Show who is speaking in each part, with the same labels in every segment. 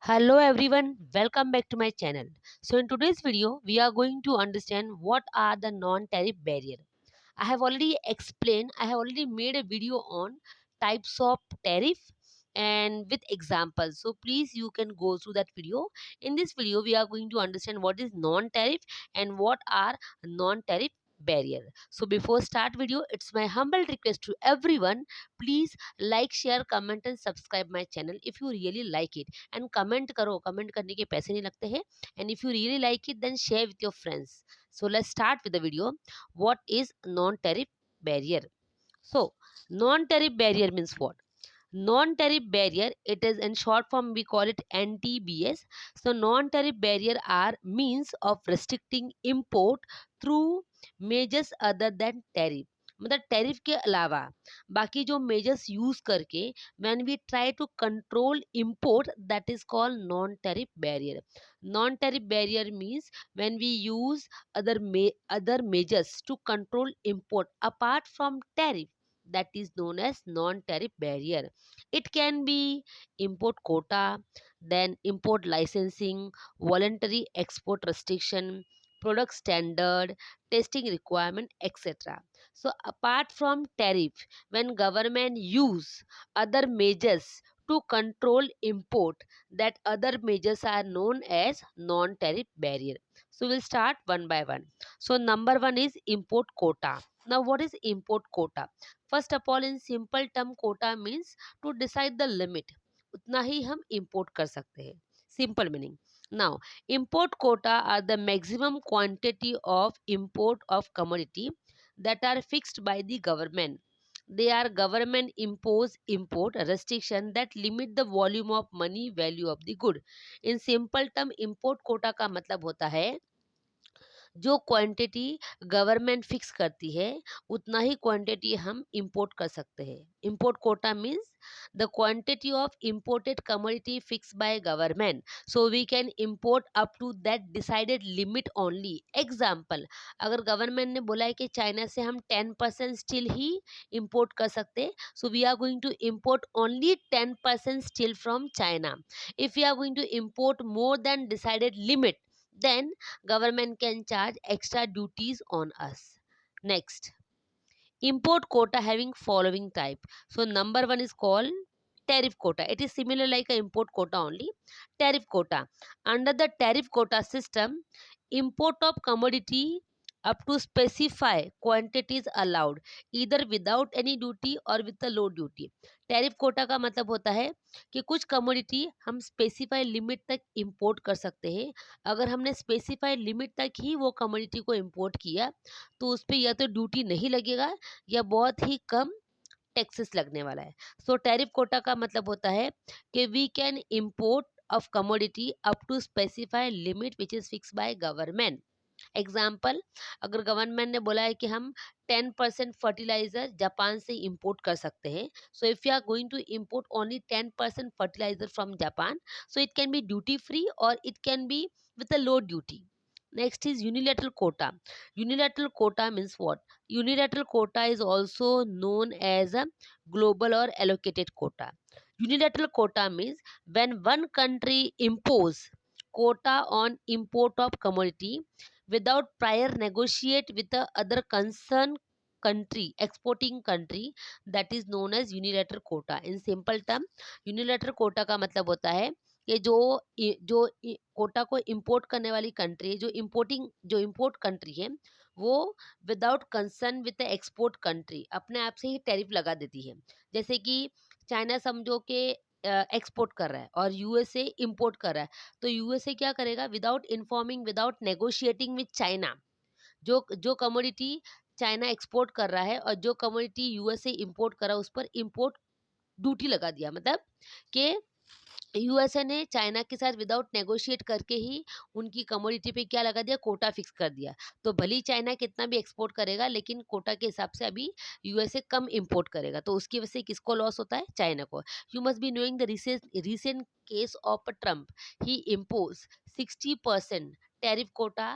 Speaker 1: Hello everyone, welcome back to my channel. So in today's video, we are going to understand what are the non-tariff barrier. I have already made a video on types of tariff and with examples. So please you can go through that video. In this video, we are going to understand what is non-tariff and what are non-tariff barrier. So before start video, it's my humble request to everyone, please like, share, comment and subscribe my channel if you really like it. And comment करो, comment करने के पैसे नहीं लगते हैं. And if you really like it then share with your friends. So let's start with the video. What is non tariff barrier? So non-tariff barrier means what? Non-tariff barrier, it is in short form we call it NTBS. So non-tariff barrier are means of restricting import through measures other than tariff. मतलब tariff के अलावा बाकी जो measures use करके when we try to control import, that is called non tariff barrier. Non tariff barrier means when we use other measures to control import apart from tariff, that is known as non-tariff barrier. It can be import quota, then import licensing, voluntary export restriction, product standard, testing requirement, etc. So apart from tariff, when government use other measures to control import, that other measures are known as non-tariff barrier. So we'll start one by one. So number one is import quota. Now what is import quota? First of all in simple term quota means to decide the limit. उतना ही हम import कर सकते हैं. Simple meaning. Now import quota are the maximum quantity of import of commodity that are fixed by the government. They are government imposed import restriction that limit the volume of money value of the good. In simple term, import quota का मतलब होता है जो quantity government fix करती है उतना ही quantity हम import कर सकते हैं. Import quota means the quantity of imported commodity fix by government, so we can import up to that decided limit only. Example, अगर गवर्नमेंट ने बोला है कि चाइना से हम 10% स्टील ही इंपोर्ट कर सकते हैं, so we are going to import only 10% steel from China. If you are going to import more than decided limit, then government can charge extra duties on us. Next, import quota having following type. So number one is called tariff quota. It is similar like a import quota only. Tariff quota, under the tariff quota system, import of commodity up to specify quantities allowed either without any duty or with a low duty. Tariff quota का मतलब होता है कि कुछ commodity हम specify limit तक import कर सकते हैं. अगर हमने स्पेसिफाई लिमिट तक ही वो कमोडिटी को इंपोर्ट किया तो उस पर या तो ड्यूटी नहीं लगेगा या बहुत ही कम टैक्सेस लगने वाला है. सो टैरिफ कोटा का मतलब होता है कि we can import of commodity up to specify limit which is fix by government. Example, अगर गवर्नमेंट ने बोला है कि हम 10% फर्टिलाइजर जापान से इंपोर्ट कर सकते हैं, so if you are going to import only 10% fertiliser from Japan, so it can be duty free और it can be with a low duty. Next is unilateral quota. Unilateral quota means what? Unilateral quota is also known as a global or allocated quota. Unilateral quota means when one country impose quota on import of commodity without prior negotiate with the other concerned country, exporting country, that is known as unilateral quota. In simple term, unilateral quota का मतलब होता है कि जो कोटा को import करने वाली country, जो इंपोर्ट कंट्री है, वो without concern with the export country अपने आप से ही टैरिफ लगा देती है. जैसे कि चाइना समझो कि एक्सपोर्ट कर रहा है और यूएसए इंपोर्ट कर रहा है, तो यूएसए क्या करेगा? Without informing, without negotiating with China, जो जो कमोडिटी चाइना एक्सपोर्ट कर रहा है और जो कमोडिटी यूएसए इंपोर्ट कर रहा है उस पर इंपोर्ट ड्यूटी लगा दिया. मतलब कि यूएसए ने चाइना के साथ विदाउट नेगोशिएट करके ही उनकी कमोडिटी पे क्या लगा दिया? कोटा फिक्स कर दिया. तो भले ही चाइना कितना भी एक्सपोर्ट करेगा लेकिन कोटा के हिसाब से अभी यूएसए कम इंपोर्ट करेगा, तो उसकी वजह से किसको लॉस होता है? चाइना को. You must be knowing the recent case of Trump. He impose 60% tariff quota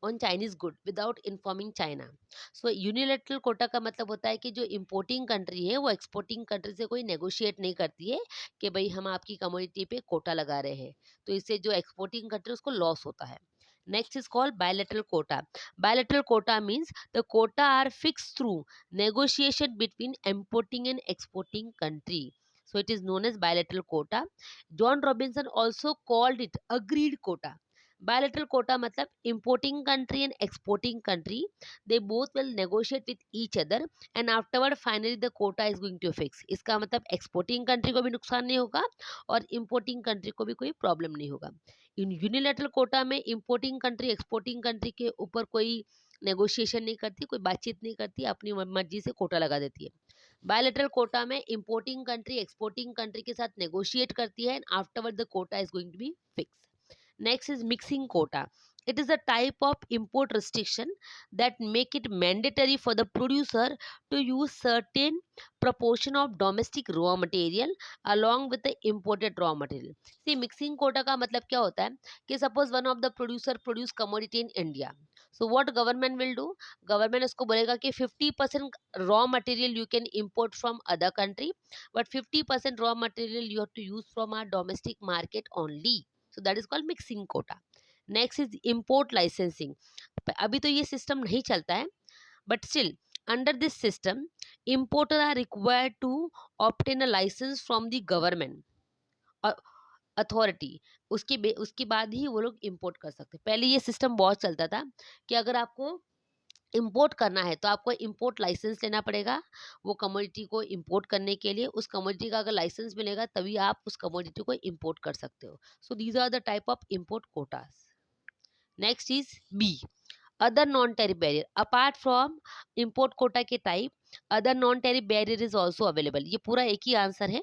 Speaker 1: on Chinese good without informing China. So unilateral quota का मतलब होता है कि जो इम्पोर्टिंग कंट्री है वो एक्सपोर्टिंग कंट्री से कोई नेगोशिएट नहीं करती है कि भाई हम आपकी कमोडिटी पे कोटा लगा रहे हैं, तो इससे जो एक्सपोर्टिंग कंट्री उसको लॉस होता है। Next is called bilateral quota. Bilateral quota means the quota are fix through negotiation between importing and exporting country. So it is known as bilateral quota. John Robinson also called it agreed quota. Bilateral quota मतलब importing country and exporting country, they both will negotiate with each other and afterward finally the quota is going to fix. इसका मतलब exporting country को भी नुकसान नहीं होगा और importing country को भी कोई प्रॉब्लम नहीं होगा। इन यूनिलेटरल कोटा में importing country exporting country के ऊपर कोई नेगोशिएशन नहीं करती, कोई बातचीत नहीं करती, अपनी मर्जी से कोटा लगा देती है। बायलैटरल कोटा में इंपोर्टिंग कंट्री एक्सपोर्टिंग कंट्री के साथ नेगोशिएट करती है and afterward the quota is going to be fix. Next is mixing quota. It is a type of import restriction that make it mandatory for the producer to use certain proportion of domestic raw material along with the imported raw material. See, mixing quota का मतलब क्या होता है कि suppose one of the producer produce commodity in India. So what government will do? Government उसको बोलेगा कि 50% raw material you can import from other country, but 50% raw material you have to use from our domestic market only. So that is called mixing quota. Next is import licensing. अभी तो ये system नहीं चलता है, but still under this system importer are required to obtain a license from the government authority. उसके बाद ही वो लोग इंपोर्ट कर सकते हैं। पहले ये सिस्टम बहुत चलता था कि अगर आपको इंपोर्ट करना है तो आपको इंपोर्ट लाइसेंस लेना पड़ेगा वो कमोडिटी को इंपोर्ट करने के लिए। उस कमोडिटी का अगर लाइसेंस मिलेगा तभी आप उस कमोडिटी को इंपोर्ट कर सकते हो। So these are the type of import quotas. Next is B, other non tariff barrier. Apart from import quota के type, other non tariff barrier is also available. ये पूरा एक ही आंसर है।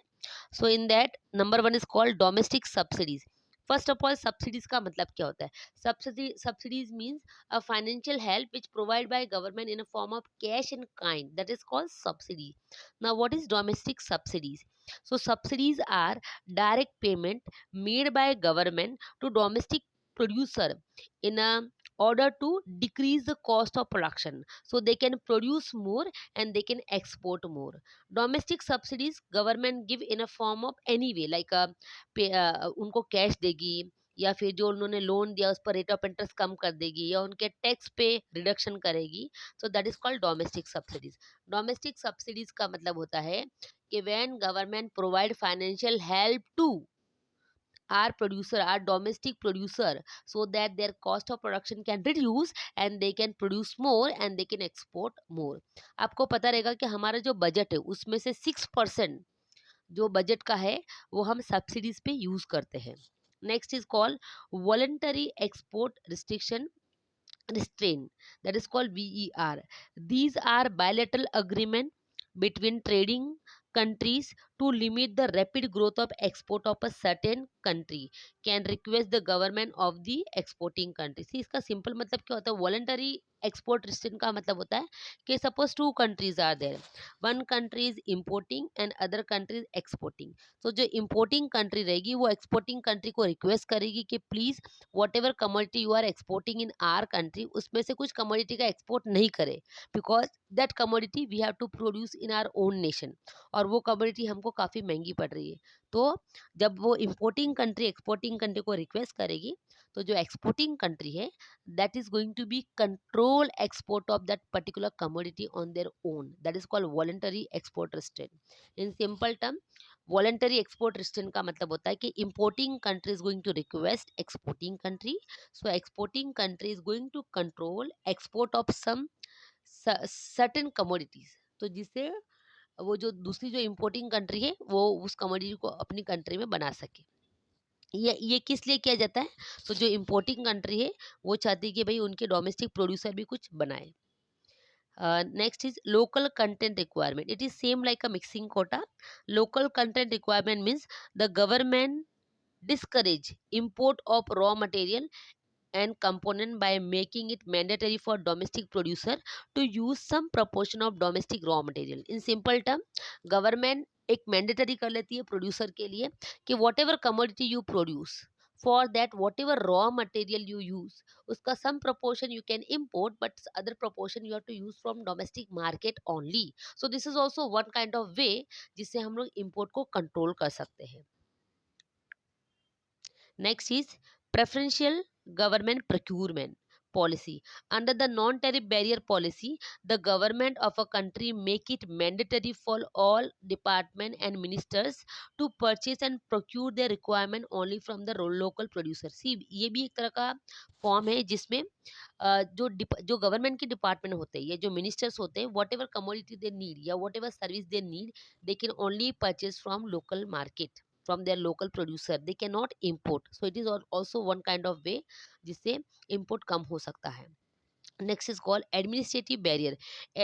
Speaker 1: So in that number one is called domestic subsidies. First of all subsidies का मतलब क्या होता है? Subsidies means a financial help which provide by government in a form of cash and kind, that is called subsidy. Now what is domestic subsidies? So subsidies are direct payment made by government to domestic producer in a order to decrease the cost of production so they can produce more and they can export more. Domestic subsidies government give in a form of any way like उनको cash देगी या फिर जो उन्होंने loan दिया उस पर rate of interest कम कर देगी या उनके टैक्स पे रिडक्शन करेगी। So that is called domestic subsidies. Domestic subsidies का मतलब होता है कि when government provide financial help to our producer, our domestic producer, so that their cost of production can reduce and they can produce more and they can export more. आपको पता रहेगा कि हमारा जो बजट है उसमें से 6% जो बजट का है वो हम सब्सिडीज पे यूज करते हैं। Next is called voluntary export restriction restraint, that is called VER. These are bilateral agreement between trading countries to limit the rapid growth of export of a certain country can request the government of the exporting country। See, इसका simple मतलब क्या होता है? Voluntary export restriction का मतलब होता है कि suppose two countries are there, one country is importing and other country is exporting. तो जो इम्पोर्टिंग कंट्री रहेगी वो एक्सपोर्टिंग कंट्री को रिक्वेस्ट करेगी कि please whatever commodity you are exporting in our country उसमें से कुछ कमोडिटी का एक्सपोर्ट नहीं करे because that commodity we have to produce in our own nation और वो कमोडिटी हमको काफ़ी महंगी पड़ रही है। तो जब वो इम्पोर्टिंग कंट्री एक्सपोर्टिंग कंट्री को रिक्वेस्ट करेगी तो जो एक्सपोर्टिंग कंट्री है that is going to be control export of that particular commodity on their own, that is called voluntary export restraint. In simple term voluntary export restraint का मतलब होता है कि importing country is going to request exporting country, so exporting country is going to control export of some certain commodities, तो जिससे वो जो दूसरी जो इम्पोर्टिंग कंट्री है वो उस कमोडिटी को अपनी कंट्री में बना सके। ये किस लिए किया जाता है? तो जो इम्पोर्टिंग कंट्री है वो चाहती है कि भाई उनके डोमेस्टिक प्रोड्यूसर भी कुछ बनाए। Next is local content requirement. It is same like a mixing quota. Local content requirement means the government discourage import of raw material and component by making it mandatory for domestic producer to use some proportion of domestic raw material. In simple term government एक mandatory कर लेती है producer के लिए कि what ever commodity you produce For that, whatever raw material you use, uska some proportion you can import, but other proportion you have to use from domestic market only. So this is also one kind of way जिससे हम लोग import को control कर सकते हैं. Next is preferential government procurement policy. Under the non-tariff barrier policy, the government of a country make it mandatory for all department and ministers to purchase and procure their requirement only from the local producer. See, ये भी एक तरह का form है जिसमें जो government के department होते हैं या जो मिनिस्टर्स होते हैं, whatever commodity they need या whatever service they need, they can only purchase from local market, from their local producer. They cannot import. So it is also one kind of way जिससे import कम हो सकता है. Next is called administrative barrier.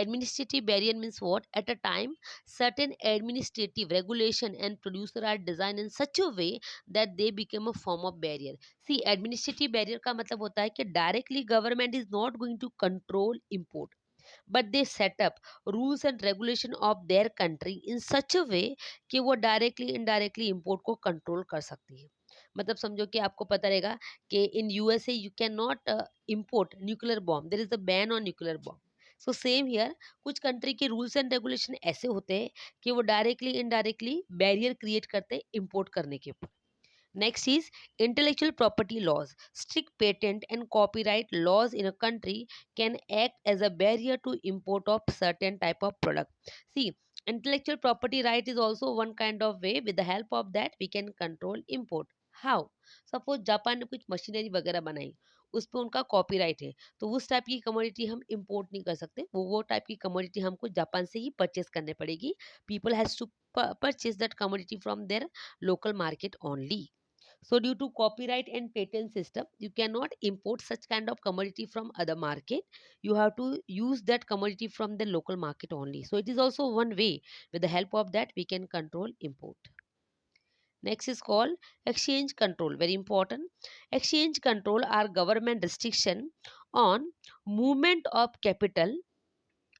Speaker 1: Administrative barrier means what? At a time, certain administrative regulation and producer are designed in such a way that they become a form of barrier. See, administrative barrier का मतलब होता है कि directly government is not going to control import, but they set up rules and regulation of their country in such a way कि वो directly indirectly import को control कर सकती है. मतलब समझो कि आपको पता रहेगा कि in USA you can not import nuclear bomb, there is a ban on nuclear bomb. So same here, कुछ कंट्री के रूल्स एंड रेगुलेशन ऐसे होते हैं कि वो डायरेक्टली इनडायरेक्टली बैरियर क्रिएट करते हैं इंपोर्ट करने के ऊपर. Next is intellectual property laws. Strict patent and copyright laws in a country can act as a barrier to import of certain type of product. See, intellectual property right is also one kind of way. With the help of that, we can control import. How? Suppose Japan ने कुछ machinery वगैरह बनाई, उस पर उनका copyright है, तो उस टाइप की कमोडिटी हम इंपोर्ट नहीं कर सकते. वो टाइप की कमोडिटी हमको जापान से ही परचेस करने पड़ेगी. People has to purchase that commodity from their local market only. So due to copyright and patent system, you cannot import such kind of commodity from other market. You have to use that commodity from the local market only. So it is also one way. With the help of that, we can control import. Next is called exchange control. Very important. Exchange control are government restriction on movement of capital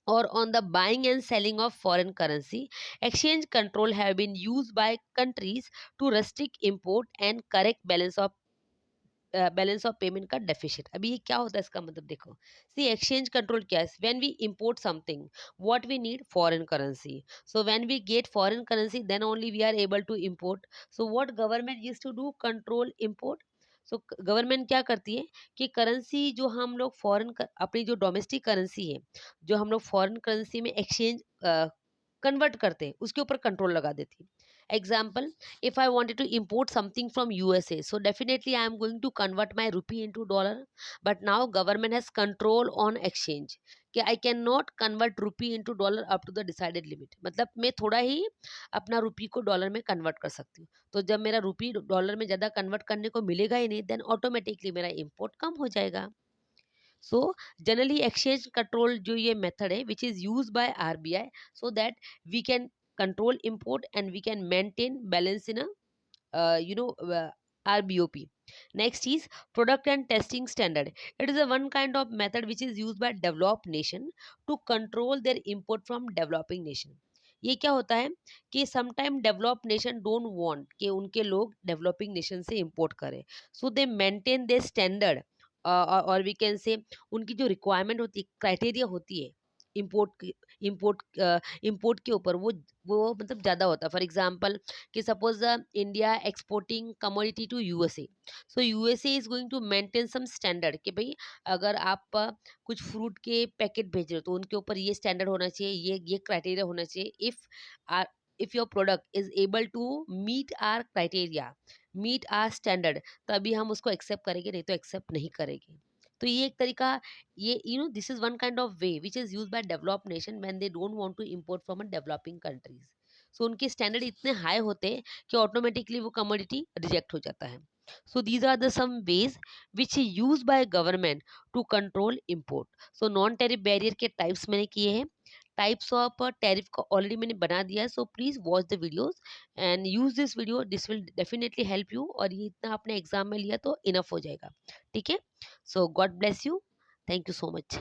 Speaker 1: or on the buying and selling of foreign currency. Exchange control have been used by countries to restrict import and correct balance of payment का deficit. अभी ये क्या होता है, इसका मतलब देखो. सी, exchange control क्या है? When we import something, what we need? Foreign currency. So when we get foreign currency, then only we are able to import. So what government used to do? Control import. So government क्या करती है कि currency जो हम लोग अपनी जो domestic currency है, जो हम लोग फॉरेन करेंसी में एक्सचेंज कन्वर्ट करते हैं, उसके ऊपर कंट्रोल लगा देती है. Example, if I wanted to import something from USA, so definitely I am going to convert my rupee into dollar. But now government has control on exchange कि I cannot convert rupee into dollar up to the decided limit. मतलब मैं थोड़ा ही अपना रुपी को dollar में convert कर सकती हूँ. तो जब मेरा रुपी डॉलर में ज़्यादा कन्वर्ट करने को मिलेगा ही नहीं, देन ऑटोमेटिकली मेरा इम्पोर्ट कम हो जाएगा. सो जनरली एक्सचेंज कंट्रोल जो ये मेथड है which is use by RBI, so that we can control import and we can maintain balance in a RBOP. Next is product and testing standard. It is a one kind of method which is used by developed nation to control their import from developing nation. ये क्या होता है कि sometime developed nation don't want कि उनके लोग developing nation से import करें, सो दे मेंटेन दे स्टैंडर्ड, और वी कैन से उनकी जो रिक्वायरमेंट होती है, क्राइटेरिया होती है इंपोर्ट इंपोर्ट इंपोर्ट के ऊपर, वो मतलब ज़्यादा होता है. फॉर एग्जांपल कि suppose India exporting commodity to USA, so USA is going to maintain some standard कि भाई अगर आप कुछ फ्रूट के पैकेट भेज रहे हो तो उनके ऊपर ये स्टैंडर्ड होना चाहिए, ये क्राइटेरिया होना चाहिए. If your product is able to meet our criteria, meet our standard, तभी हम उसको एक्सेप्ट करेंगे, नहीं तो एक्सेप्ट नहीं करेंगे. तो ये एक तरीका, ये this is one kind of way which is use by developed nation when they don't want to import from a developing countries. So उनके स्टैंडर्ड इतने हाई होते हैं कि ऑटोमेटिकली वो कमोडिटी रिजेक्ट हो जाता है. So these are the some ways which is use by government to control import. So non tariff barrier के टाइप्स मैंने किए हैं. टाइप्स ऑफ टैरिफ का ऑलरेडी मैंने बना दिया है, so please watch the videos and use this video. This will definitely help you, और ये इतना आपने एग्जाम में लिया तो इनफ हो जाएगा. ठीक है. So God bless you. Thank you so much.